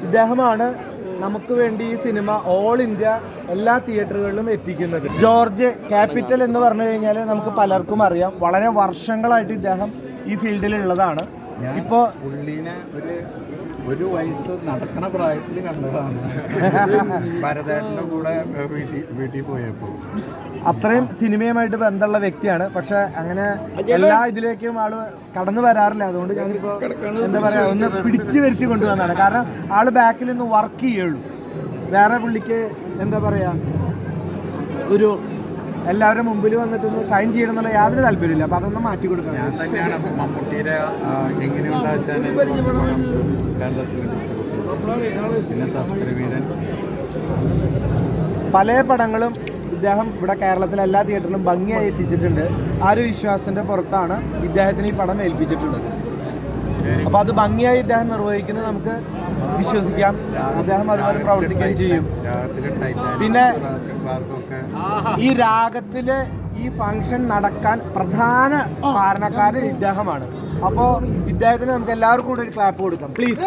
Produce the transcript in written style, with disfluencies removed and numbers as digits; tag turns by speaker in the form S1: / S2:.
S1: ഇദ്ദേഹമാണ് നമുക്ക് വേണ്ടി ഈ സിനിമ ഓൾ ഇന്ത്യ എല്ലാ തിയേറ്ററുകളിലും എത്തിക്കുന്നത്. ജോർജ് ക്യാപിറ്റൽ എന്ന് പറഞ്ഞു കഴിഞ്ഞാൽ നമുക്ക് പലർക്കും അറിയാം. വളരെ വർഷങ്ങളായിട്ട് ഇദ്ദേഹം ഈ ഫീൽഡിലുള്ളതാണ്. ഇപ്പോൾ
S2: പുള്ളീനെ ഒരു വയസ്സ് നടക്കണ പ്രായത്തിൽ കണ്ടതാണ് ഭരതേട്ടൻ്റെ കൂടെ വീട്ടിൽ പോയപ്പോൾ.
S1: അത്രയും സിനിമയുമായിട്ട് ബന്ധമുള്ള വ്യക്തിയാണ്. പക്ഷെ അങ്ങനെ എല്ലാ ഇതിലേക്കും ആള് കടന്നു വരാറില്ല. അതുകൊണ്ട് ഞാനിപ്പോൾ എന്താ പറയാ, ഒന്ന് പിടിച്ചു വരുത്തി കൊണ്ടുവന്നതാണ്. കാരണം ആള് ബാക്കിൽ നിന്ന് വർക്ക് ചെയ്യുള്ളൂ. വേറെ പുള്ളിക്ക് എന്താ പറയാ, ഒരു എല്ലാവരുടെ മുമ്പിൽ വന്നിട്ടൊന്ന് ഷൈൻ ചെയ്യണം എന്നുള്ള യാതൊരു താല്പര്യമില്ല. അപ്പൊ അതൊന്നും മാറ്റി കൊടുക്കണം.
S2: ഞാൻ തന്നെയാണ് മമ്മൂട്ടിയുടെ
S1: പല പടങ്ങളും ഇദ്ദേഹം ഇവിടെ കേരളത്തിലെ എല്ലാ തിയേറ്ററിലും ഭംഗിയായി എത്തിച്ചിട്ടുണ്ട്. ആ ഒരു വിശ്വാസത്തിന്റെ പുറത്താണ് ഇദ്ദേഹത്തിന് ഈ പടം ഏൽപ്പിച്ചിട്ടുള്ളത്. അപ്പോൾ അത് ഭംഗിയായി ഇദ്ദേഹം നിർവഹിക്കുന്നത് നമുക്ക് വിശ്വസിക്കാം. അദ്ദേഹം അതുപോലെ പ്രവർത്തിക്കുകയും ചെയ്യും. പിന്നെ ഈ രാഗത്തില് ഈ ഫംഗ്ഷൻ നടക്കാൻ പ്രധാന കാരണക്കാരൻ ഇദ്ദേഹമാണ്. അപ്പോൾ ഇദ്ദേഹത്തിന് നമുക്ക് എല്ലാവർക്കും കൂടെ ഒരു ക്ലാപ്പ് കൊടുക്കാം പ്ലീസ്.